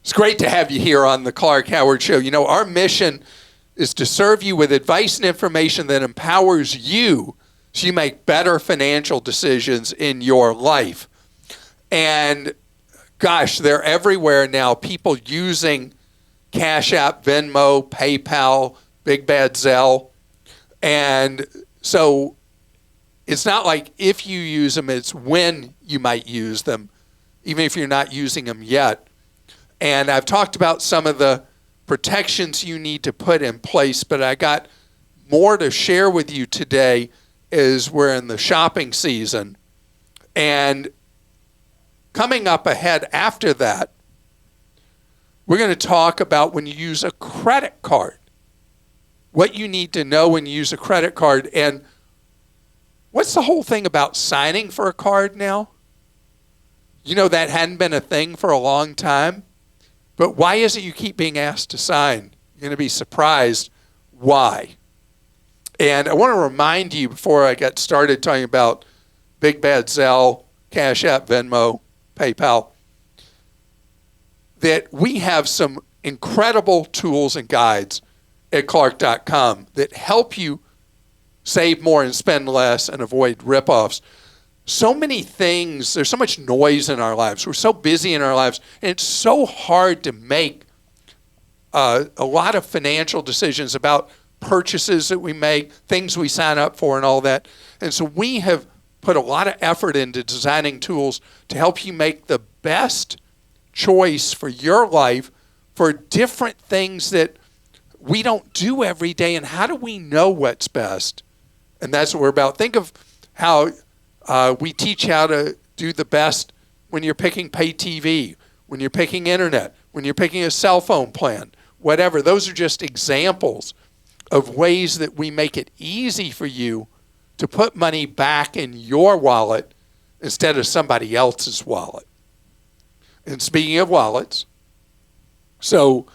It's great to have you here on the Clark Howard Show. You know, our mission is to serve you with advice and information that empowers you so you make better financial decisions in your life. And gosh, they're everywhere now. People using Cash App, Venmo, PayPal, Big Bad Zelle. And so it's not like if you use them, it's when you might use them, even if you're not using them yet. And I've talked about some of the protections you need to put in place, but I got more to share with you today as we're in the shopping season. And coming up ahead after that, we're going to talk about when you use a credit card, what you need to know when you use a credit card, and what's the whole thing about signing for a card now? You know, that hadn't been a thing for a long time. But why is it you keep being asked to sign? You're going to be surprised why. And I want to remind you before I get started talking about Big Bad Zelle, Cash App, Venmo, PayPal, that we have some incredible tools and guides at Clark.com that help you save more and spend less and avoid ripoffs. So many things, there's so much noise in our lives. We're so busy in our lives, and it's so hard to make a lot of financial decisions about purchases that we make, things we sign up for, and all that. And so we have put a lot of effort into designing tools to help you make the best choice for your life for different things that we don't do every day. And how do we know what's best? And that's what we're about. Think of how we teach how to do the best when you're picking pay TV, when you're picking internet, when you're picking a cell phone plan, whatever. Those are just examples of ways that we make it easy for you to put money back in your wallet instead of somebody else's wallet. And speaking of wallets, so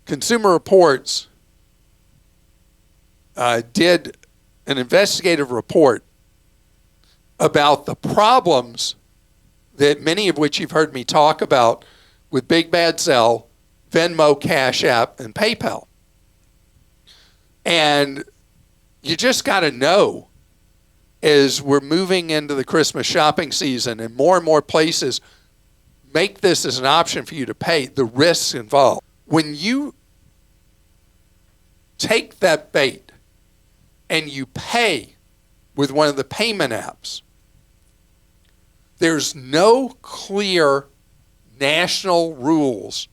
Consumer Reports did an investigative report about the problems that many of which you've heard me talk about with Big Bad Zelle, Venmo, Cash App, and PayPal. And you just got to know, as we're moving into the Christmas shopping season and more places make this as an option for you to pay, the risks involved. When you take that bait and you pay with one of the payment apps, there's no clear national rules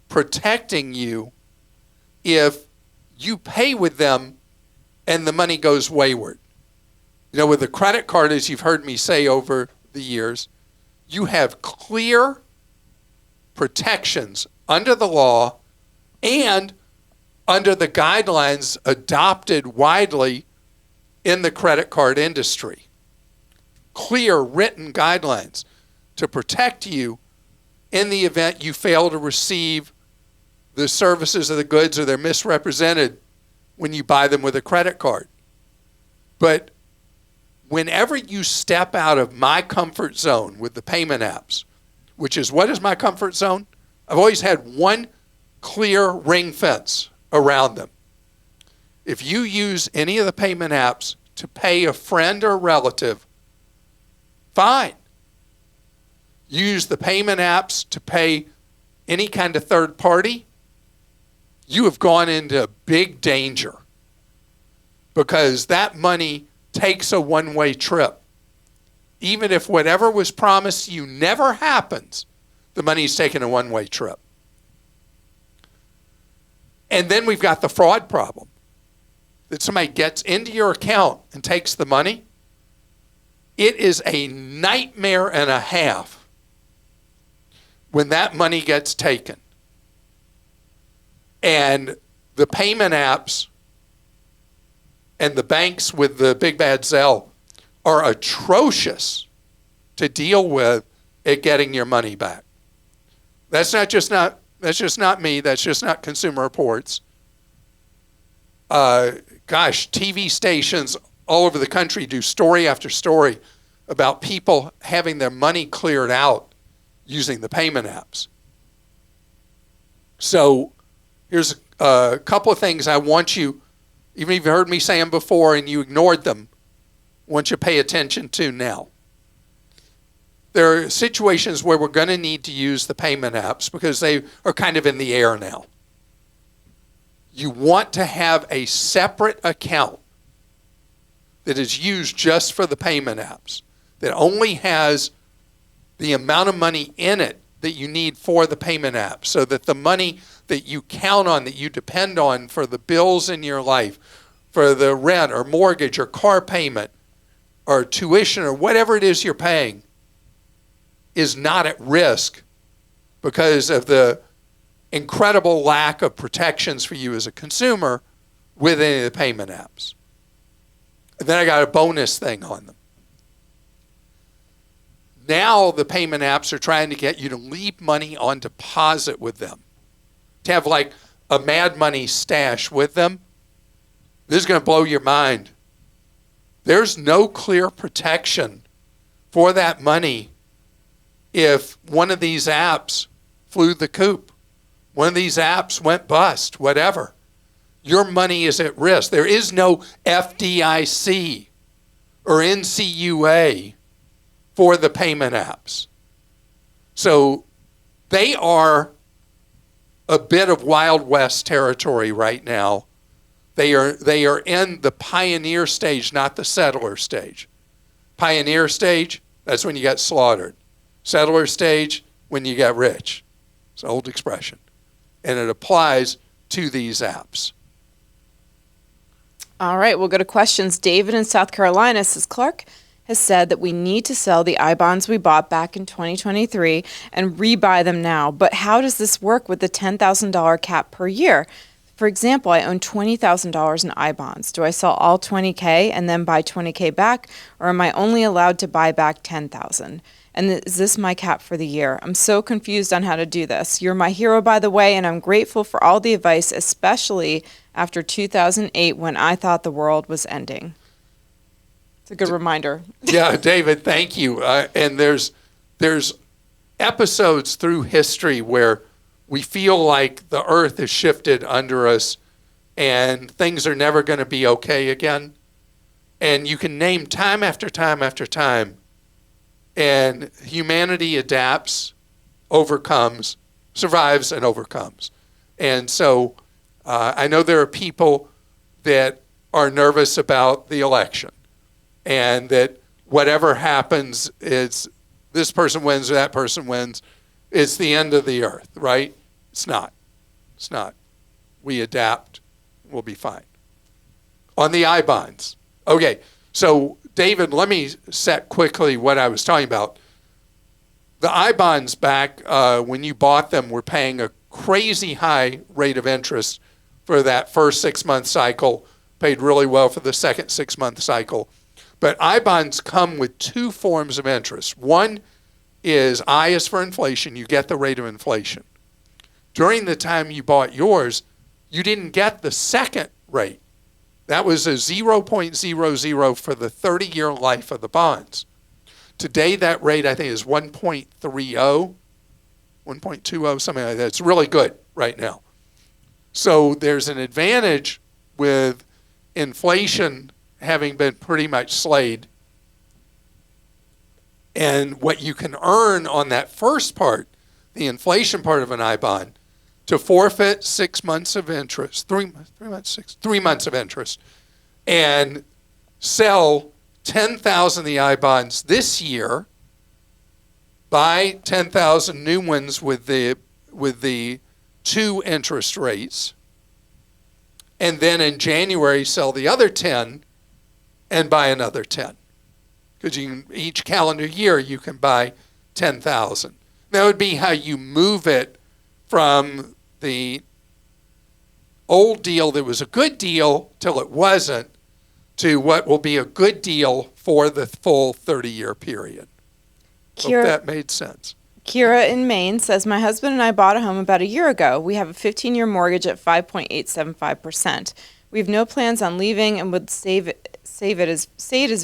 protecting you if you pay with them and the money goes wayward. You know, with a credit card, as you've heard me say over the years, you have clear protections under the law and under the guidelines adopted widely in the credit card industry. Clear written guidelines to protect you in the event you fail to receive the services or the goods or they're misrepresented when you buy them with a credit card. But whenever you step out of my comfort zone with the payment apps, which is, what is my comfort zone? I've always had one clear ring fence around them. If you use any of the payment apps to pay a friend or relative, fine. Use the payment apps to pay any kind of third party, you have gone into big danger because that money takes a one-way trip. Even if whatever was promised you never happens, the money's taking a one-way trip. And then we've got the fraud problem, that somebody gets into your account and takes the money. It is a nightmare and a half when that money gets taken. And the payment apps and the banks with the Big Bad Zelle are atrocious to deal with at getting your money back. That's just not me. That's just not Consumer Reports. TV stations all over the country do story after story about people having their money cleared out using the payment apps. So here's a couple of things I want you, even if you've heard me say them before and you ignored them, I want you to pay attention to now. There are situations where we're going to need to use the payment apps because they are kind of in the air now. You want to have a separate account that is used just for the payment apps, that only has the amount of money in it that you need for the payment app, so that the money that you count on, that you depend on for the bills in your life, for the rent or mortgage or car payment or tuition or whatever it is you're paying, is not at risk because of the incredible lack of protections for you as a consumer with any of the payment apps. And then I got a bonus thing on them. Now the payment apps are trying to get you to leave money on deposit with them, to have like a Mad Money stash with them. This is going to blow your mind. There's no clear protection for that money if one of these apps flew the coop, one of these apps went bust, whatever. Your money is at risk. There is no FDIC or NCUA for the payment apps. So they are a bit of Wild West territory right now. They are in the pioneer stage, not the settler stage. Pioneer stage, that's when you got slaughtered. Settler stage, when you got rich. It's an old expression. And it applies to these apps. All right, we'll go to questions. David in South Carolina says, Clark has said that we need to sell the I-bonds we bought back in 2023 and rebuy them now. But how does this work with the $10,000 cap per year? For example, I own $20,000 in I-bonds. Do I sell all $20K and then buy $20K back, or am I only allowed to buy back $10,000? And is this my cap for the year? I'm so confused on how to do this. You're my hero, by the way, and I'm grateful for all the advice, especially after 2008 when I thought the world was ending. It's a good reminder. Yeah, David, thank you. And there's episodes through history where we feel like the earth has shifted under us and things are never going to be okay again. And you can name time after time after time. And humanity adapts, overcomes, survives, and overcomes. And so I know there are people that are nervous about the election and that whatever happens, it's this person wins or that person wins. It's the end of the earth, right? It's not. It's not. We adapt. We'll be fine. On the I-bonds. Okay, so David, let me set quickly what I was talking about. The I-bonds back when you bought them were paying a crazy high rate of interest for that first 6-month cycle, paid really well for the second 6-month cycle. But I-bonds come with two forms of interest. One is I is for inflation. You get the rate of inflation. During the time you bought yours, you didn't get the second rate. That was a 0.00 for the 30-year life of the bonds. Today, that rate, I think, is 1.30, 1.20, something like that. It's really good right now. So there's an advantage with inflation having been pretty much slayed. And what you can earn on that first part, the inflation part of an I-bond, to forfeit 6 months of interest, 3 months of interest, and sell 10,000 of the I-bonds this year, buy 10,000 new ones with the two interest rates, and then in January sell the other 10 and buy another 10. Because each calendar year you can buy 10,000. That would be how you move it from the old deal that was a good deal till it wasn't to what will be a good deal for the full 30-year period. Hope that made sense. Kira in Maine says, my husband and I bought a home about a year ago. We have a 15-year mortgage at 5.875%. We have no plans on leaving and would say it is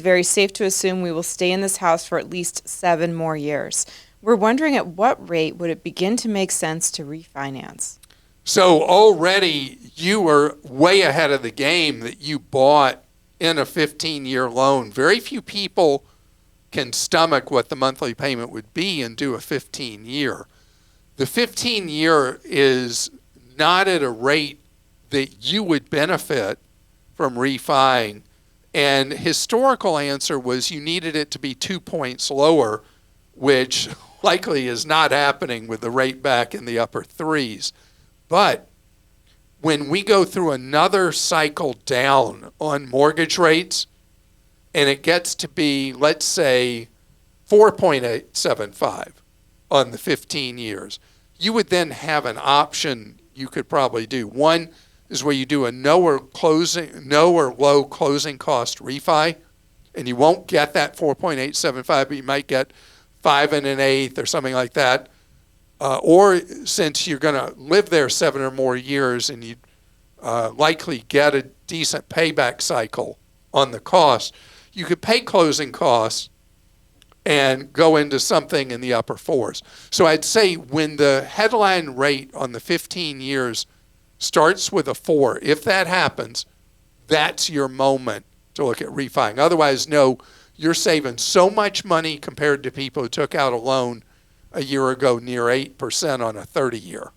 very safe to assume we will stay in this house for at least 7 more years. We're wondering at what rate would it begin to make sense to refinance? So already you were way ahead of the game that you bought in a 15-year loan. Very few people can stomach what the monthly payment would be and do a 15-year. The 15-year is not at a rate that you would benefit from refining. And historical answer was you needed it to be 2 points lower, which likely is not happening with the rate back in the upper threes. But when we go through another cycle down on mortgage rates, and it gets to be, let's say, 4.875 on the 15 years, you would then have an option you could probably do. One is where you do a no or low closing cost refi, and you won't get that 4.875, but you might get 5 1/8 or something like that. Or since you're going to live there 7 or more years and you likely get a decent payback cycle on the cost, you could pay closing costs and go into something in the upper fours. So I'd say when the headline rate on the 15 years starts with a 4, if that happens, that's your moment to look at refining. Otherwise, no, you're saving so much money compared to people who took out a loan a year ago near 8% on a 30-year.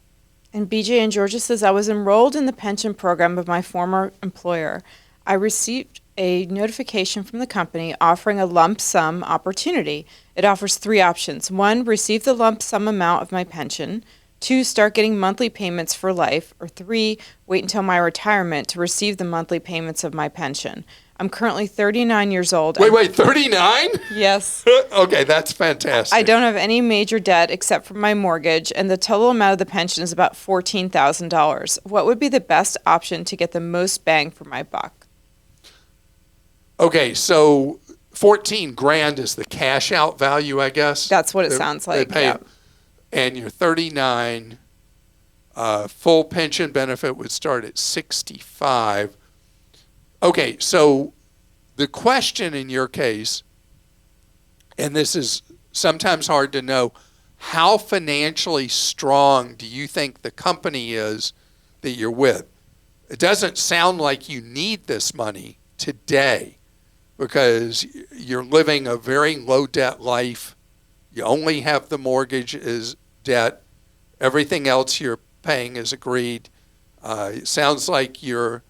And BJ in Georgia says, I was enrolled in the pension program of my former employer. I received a notification from the company offering a lump sum opportunity. It offers 3 options. 1, receive the lump sum amount of my pension. 2, start getting monthly payments for life. Or 3, wait until my retirement to receive the monthly payments of my pension. I'm currently 39 years old. Wait, 39? Yes. Okay, that's fantastic. I don't have any major debt except for my mortgage, and the total amount of the pension is about $14,000. What would be the best option to get the most bang for my buck? Okay, so 14 grand is the cash out value, I guess. That's what it sounds like. Yeah. And you're 39. Full pension benefit would start at 65. Okay, so the question in your case, and this is sometimes hard to know, how financially strong do you think the company is that you're with? It doesn't sound like you need this money today because you're living a very low debt life. You only have the mortgage as debt. Everything else you're paying is agreed. It sounds like you're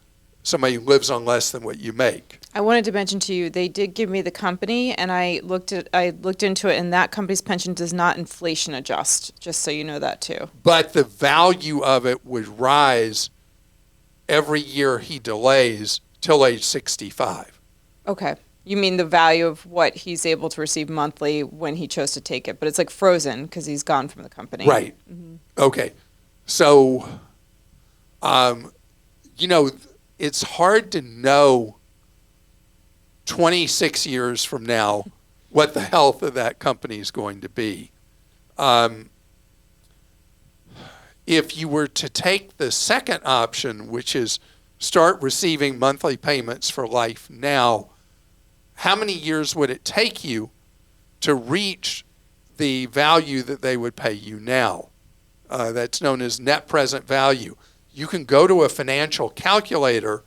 somebody who lives on less than what you make. I wanted to mention to you, they did give me the company, and I looked into it, and that company's pension does not inflation adjust, just so you know that too. But the value of it would rise every year he delays till age 65. Okay. You mean the value of what he's able to receive monthly when he chose to take it, but it's like frozen because he's gone from the company. Right. Mm-hmm. Okay. So, it's hard to know 26 years from now what the health of that company is going to be. If you were to take the second option, which is start receiving monthly payments for life now, how many years would it take you to reach the value that they would pay you now? That's known as net present value. You can go to a financial calculator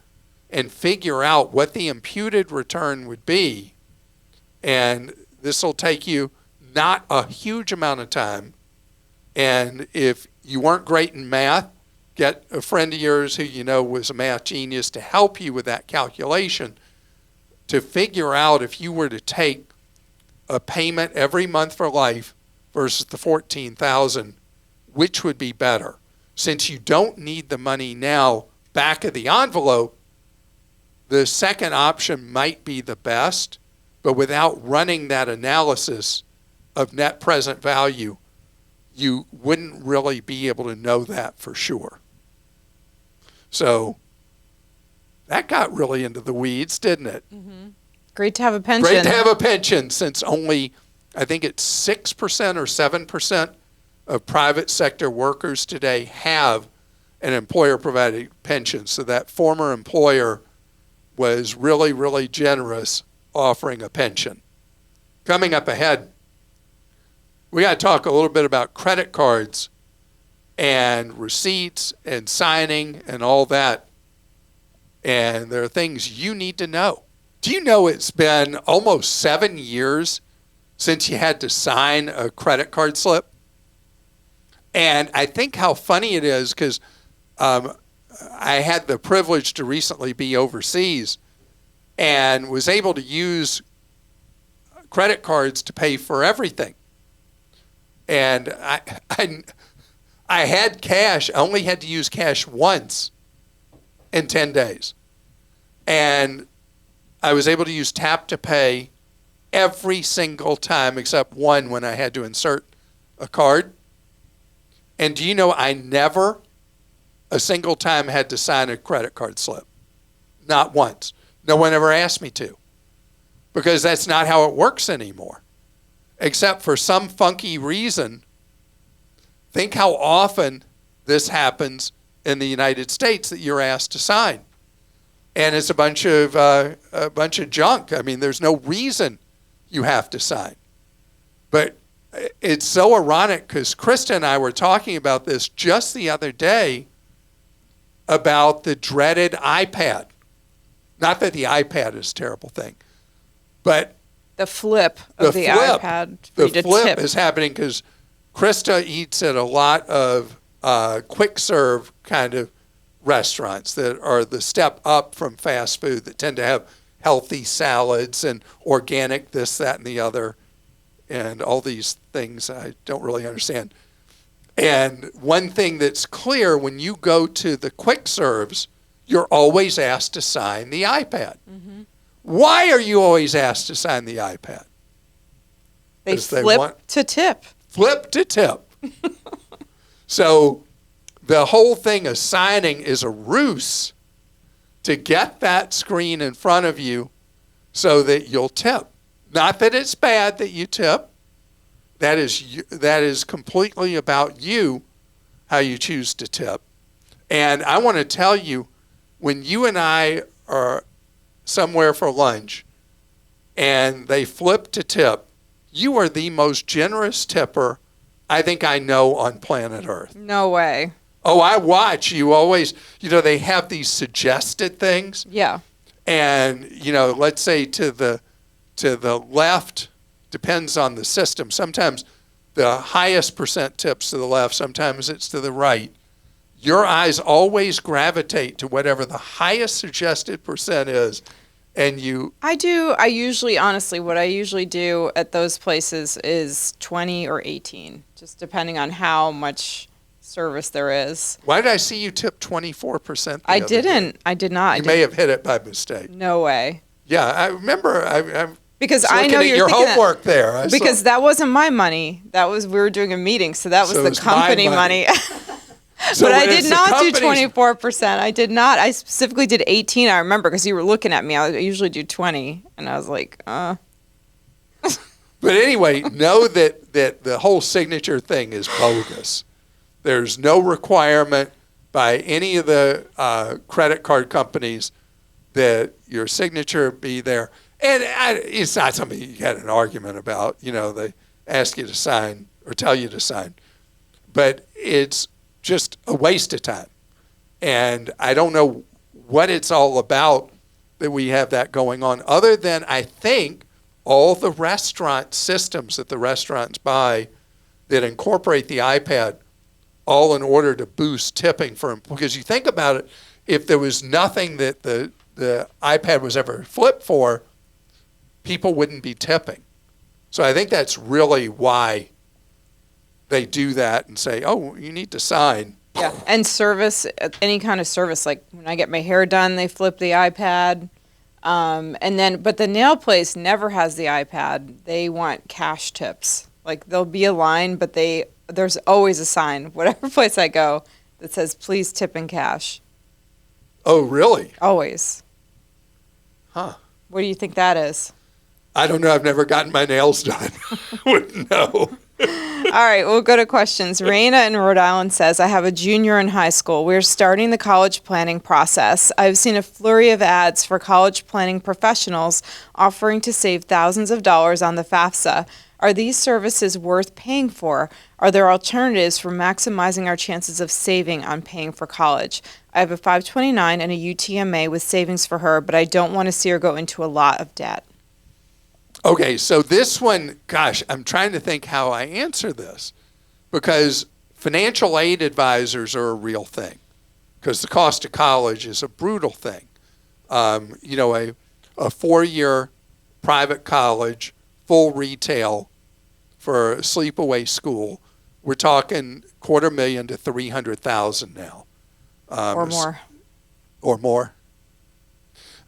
and figure out what the imputed return would be. And this will take you not a huge amount of time. And if you weren't great in math, get a friend of yours who you know was a math genius to help you with that calculation to figure out if you were to take a payment every month for life versus the $14,000, which would be better. Since you don't need the money now, back of the envelope, the second option might be the best, but without running that analysis of net present value, you wouldn't really be able to know that for sure. So that got really into the weeds, didn't it? Mm-hmm. Great to have a pension. Great to have a pension, since only, I think it's 6% or 7% of private sector workers today have an employer-provided pension. So that former employer was really, really generous offering a pension. Coming up ahead, we got to talk a little bit about credit cards and receipts and signing and all that. And there are things you need to know. Do you know it's been almost 7 years since you had to sign a credit card slip? And I think how funny it is because I had the privilege to recently be overseas and was able to use credit cards to pay for everything. And I had cash. I only had to use cash once in 10 days. And I was able to use tap to pay every single time except one when I had to insert a card. And do you know I never a single time had to sign a credit card slip? Not once. No one ever asked me to, because that's not how it works anymore. Except for some funky reason. Think how often this happens in the United States that you're asked to sign. And it's a bunch of junk. I mean, there's no reason you have to sign. But it's so ironic because Christa and I were talking about this just the other day about the dreaded iPad. Not that the iPad is a terrible thing, but the flip of the iPad for you to flip tip. is happening because Christa eats at a lot of quick serve kind of restaurants that are the step up from fast food that tend to have healthy salads and organic this, that, and the other, and all these things I don't really understand. And one thing that's clear, when you go to the quick serves, you're always asked to sign the iPad. Mm-hmm. Why are you always asked to sign the iPad? They flip to tip. Flip to tip. So the whole thing of signing is a ruse to get that screen in front of you so that you'll tip. Not that it's bad that you tip. That is completely about you, how you choose to tip. And I want to tell you, when you and I are somewhere for lunch and they flip to tip, you are the most generous tipper I think I know on planet Earth. No way. Oh, I watch. You always, they have these suggested things. Yeah. And, let's say to the left, depends on the system. Sometimes the highest percent tips to the left, sometimes it's to the right. Your eyes always gravitate to whatever the highest suggested percent is. And I usually, honestly, what I usually do at those places is 20 or 18, just depending on how much service there is. Why did I see you tip 24%? I didn't. I did not. You may have hit it by mistake. No way. Yeah, I remember. I'm because I know you're your homework there. Because that wasn't my money. We were doing a meeting, so that was the company money. So but I did not do 24%. I did not. I specifically did 18. I remember because you were looking at me. I usually do 20, and I was like, But anyway, know that the whole signature thing is bogus. There's no requirement by any of the credit card companies that your signature be there. And it's not something you had an argument about. They ask you to sign or tell you to sign. But it's just a waste of time. And I don't know what it's all about that we have that going on, other than I think all the restaurant systems that the restaurants buy that incorporate the iPad, all in order to boost tipping for them. Because you think about it, if there was nothing that the iPad was ever flipped for, people wouldn't be tipping. So I think that's really why they do that and say, oh, you need to sign. Yeah, and service, any kind of service, like when I get my hair done, they flip the iPad. But the nail place never has the iPad. They want cash tips. Like there'll be a line, but there's always a sign, whatever place I go, that says, please tip in cash. Oh, really? Always. Huh. What do you think that is? I don't know. I've never gotten my nails done. Wouldn't know. All right, we'll go to questions. Raina in Rhode Island says, I have a junior in high school. We're starting the college planning process. I've seen a flurry of ads for college planning professionals offering to save thousands of dollars on the FAFSA. Are these services worth paying for? Are there alternatives for maximizing our chances of saving on paying for college? I have a 529 and a UTMA with savings for her, but I don't want to see her go into a lot of debt. Okay, so this one, gosh, I'm trying to think how I answer this, because financial aid advisors are a real thing, because the cost of college is a brutal thing. A 4-year private college, full retail for a sleepaway school, we're talking $250,000 to $300,000 now. Or more. Or more.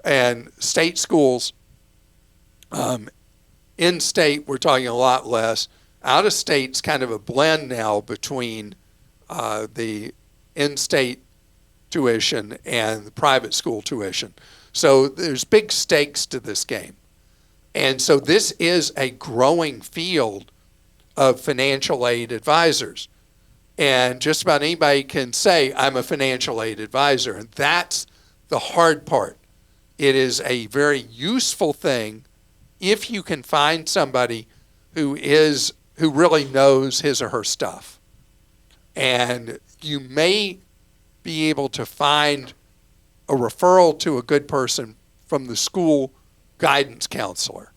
And state schools, in state, we're talking a lot less. Out of state's kind of a blend now between the in-state tuition and the private school tuition. So there's big stakes to this game. And so this is a growing field of financial aid advisors. And just about anybody can say, I'm a financial aid advisor. And that's the hard part. It is a very useful thing if you can find somebody who really knows his or her stuff. And you may be able to find a referral to a good person from the school guidance counselor.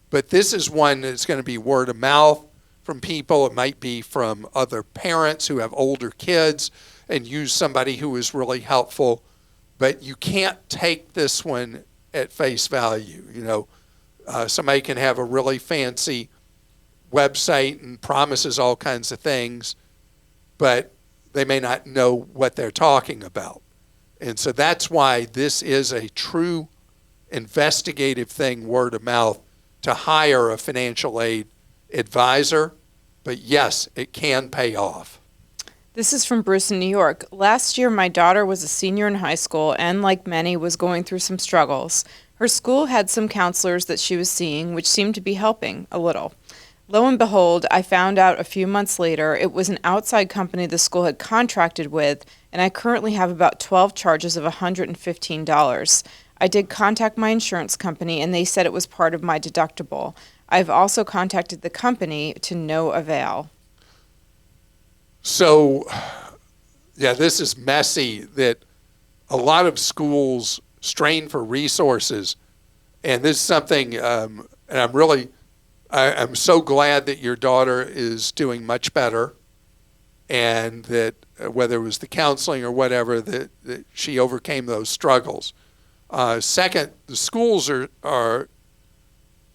But this is one that's going to be word of mouth from people. It might be from other parents who have older kids and use somebody who is really helpful. But you can't take this one at face value. Somebody can have a really fancy website and promises all kinds of things, but they may not know what they're talking about. And so that's why this is a true investigative thing, word of mouth, to hire a financial aid advisor. But yes, it can pay off. This is from Bruce in New York. Last year, my daughter was a senior in high school and, like many, was going through some struggles. Her school had some counselors that she was seeing, which seemed to be helping a little. Lo and behold, I found out a few months later it was an outside company the school had contracted with, and I currently have about 12 charges of $115. I did contact my insurance company, and they said it was part of my deductible. I've also contacted the company to no avail. So, yeah, this is messy, that a lot of schools strain for resources. And this is something, and I'm so glad that your daughter is doing much better, and that whether it was the counseling or whatever, that she overcame those struggles. Second, the schools are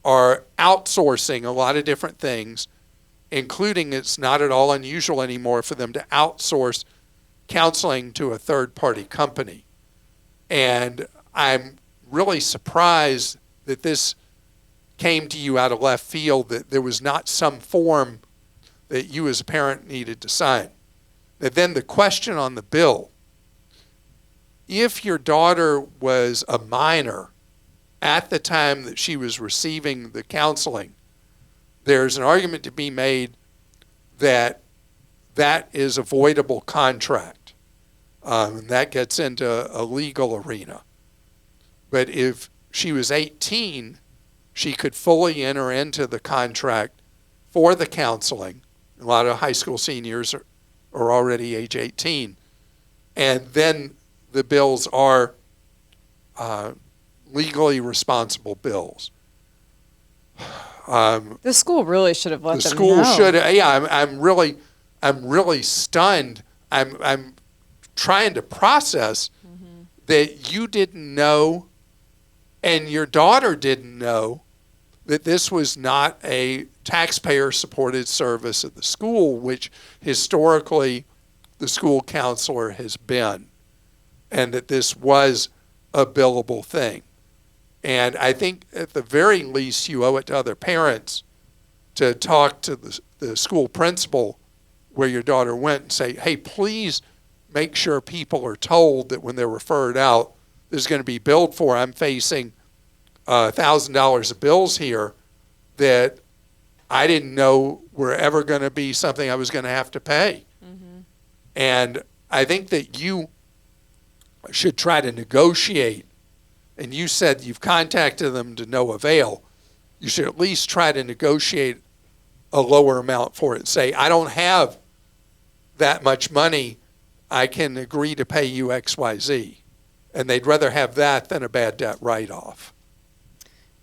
outsourcing a lot of different things, including it's not at all unusual anymore for them to outsource counseling to a third-party company. And I'm really surprised that this came to you out of left field, that there was not some form that you as a parent needed to sign. And then the question on the bill, if your daughter was a minor at the time that she was receiving the counseling, there's an argument to be made that that is a voidable contract. And that gets into a legal arena. But if she was 18, she could fully enter into the contract for the counseling. A lot of high school seniors are already age 18. And then the bills are legally responsible bills. The school really should have let the them school know. should. Yeah, I'm really stunned. I'm trying to process that you didn't know, and your daughter didn't know, that this was not a taxpayer-supported service at the school, which historically the school counselor has been, and that this was a billable thing. And I think at the very least you owe it to other parents to talk to the school principal where your daughter went and say, hey, please make sure people are told that when they're referred out, there's going to be billed for. I'm facing $1,000 of bills here that I didn't know were ever going to be something I was going to have to pay. Mm-hmm. And I think that you should try to negotiate. And you said you've contacted them to no avail. You should at least try to negotiate a lower amount for it. Say, I don't have that much money. I can agree to pay you XYZ. And they'd rather have that than a bad debt write-off.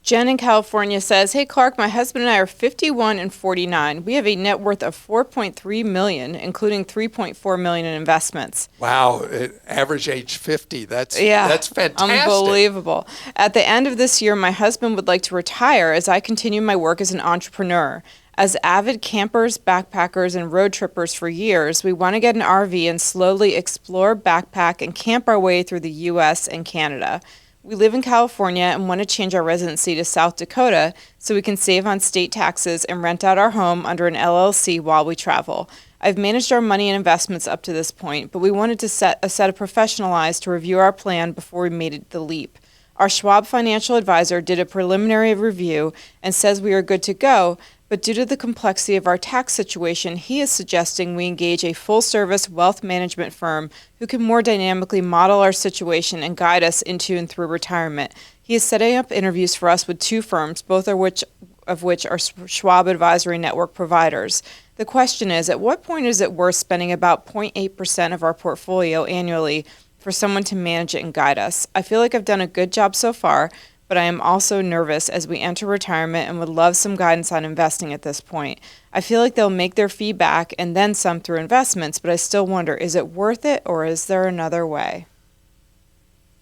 Jen in California says, "Hey Clark, my husband and I are 51 and 49. We have a net worth of $4.3 million, including $3.4 million in investments." Wow, average age 50. That's fantastic. Unbelievable. At the end of this year, my husband would like to retire as I continue my work as an entrepreneur. As avid campers, backpackers, and road trippers for years, we want to get an RV and slowly explore, backpack, and camp our way through the U.S. and Canada. We live in California and want to change our residency to South Dakota so we can save on state taxes and rent out our home under an LLC while we travel. I've managed our money and investments up to this point, but we wanted to set a set of professional eyes to review our plan before we made the leap. Our Schwab financial advisor did a preliminary review and says we are good to go, but due to the complexity of our tax situation, he is suggesting we engage a full-service wealth management firm who can more dynamically model our situation and guide us into and through retirement. He is setting up interviews for us with 2 firms, both of which are Schwab Advisory Network providers. The question is, at what point is it worth spending about 0.8% of our portfolio annually for someone to manage it and guide us? I feel like I've done a good job so far, but I am also nervous as we enter retirement and would love some guidance on investing at this point. I feel like they'll make their fee back and then some through investments, but I still wonder, is it worth it or is there another way?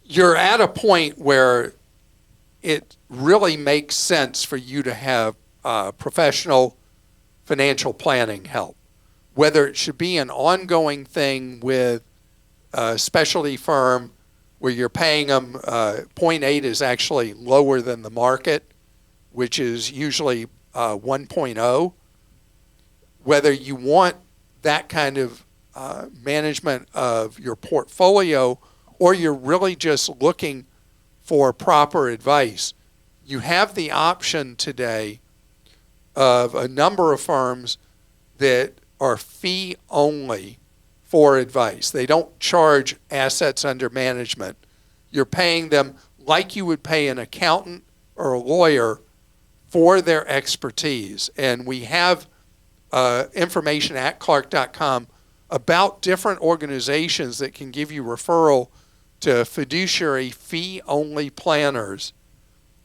You're at a point where it really makes sense for you to have professional financial planning help. Whether it should be an ongoing thing with a specialty firm where you're paying them, 0.8 is actually lower than the market, which is usually 1.0. Whether you want that kind of management of your portfolio or you're really just looking for proper advice, you have the option today of a number of firms that are fee only for advice. They don't charge assets under management. You're paying them like you would pay an accountant or a lawyer for their expertise. And we have information at clark.com about different organizations that can give you referral to fiduciary fee-only planners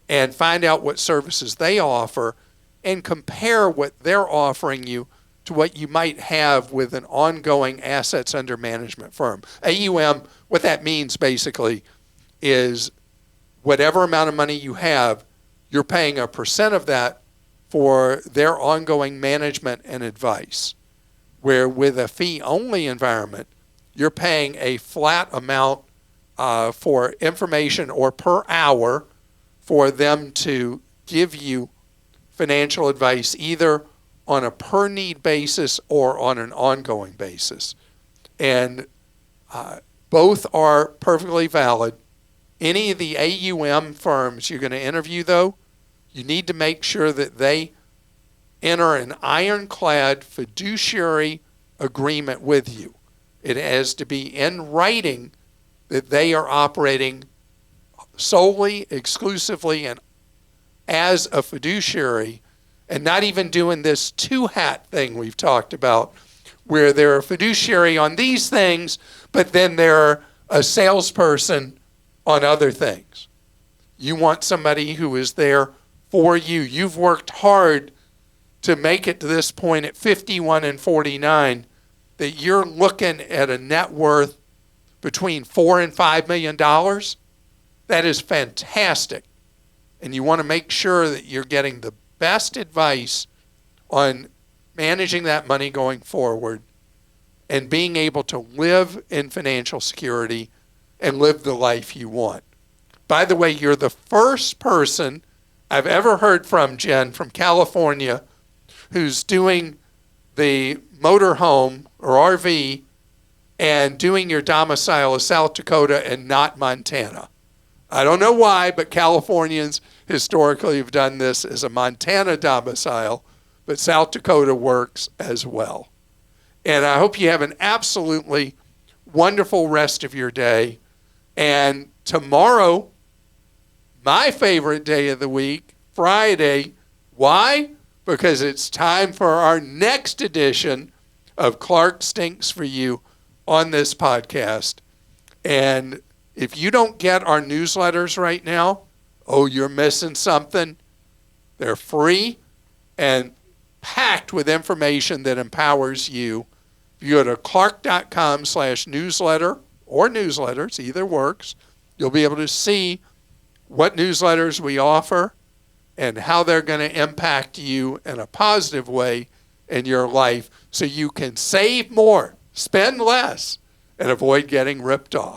and find out what services they offer and compare what they're offering you to what you might have with an ongoing assets under management firm. AUM, what that means basically is whatever amount of money you have, you're paying a percent of that for their ongoing management and advice. Where with a fee-only environment, you're paying a flat amount for information or per hour for them to give you financial advice either on a per need basis or on an ongoing basis. And both are perfectly valid. Any of the AUM firms you're going to interview, though, you need to make sure that they enter an ironclad fiduciary agreement with you. It has to be in writing that they are operating solely, exclusively, and as a fiduciary, and not even doing this two-hat thing we've talked about, where they're a fiduciary on these things, but then they're a salesperson on other things. You want somebody who is there for you. You've worked hard to make it to this point at 51 and 49, that you're looking at a net worth between $4 and $5 million. That is fantastic. And you want to make sure that you're getting the best advice on managing that money going forward and being able to live in financial security and live the life you want. By the way, you're the first person I've ever heard from, Jen, from California, who's doing the motorhome or RV and doing your domicile as South Dakota and not Montana. I don't know why, but Californians historically have done this as a Montana domicile, but South Dakota works as well. And I hope you have an absolutely wonderful rest of your day. And tomorrow, my favorite day of the week, Friday. Why? because it's time for our next edition of Clark Stinks for You on this podcast. And if you don't get our newsletters right now, oh, you're missing something. They're free and packed with information that empowers you. If you go to clark.com/newsletter or newsletters, either works, you'll be able to see what newsletters we offer and how they're going to impact you in a positive way in your life so you can save more, spend less, and avoid getting ripped off.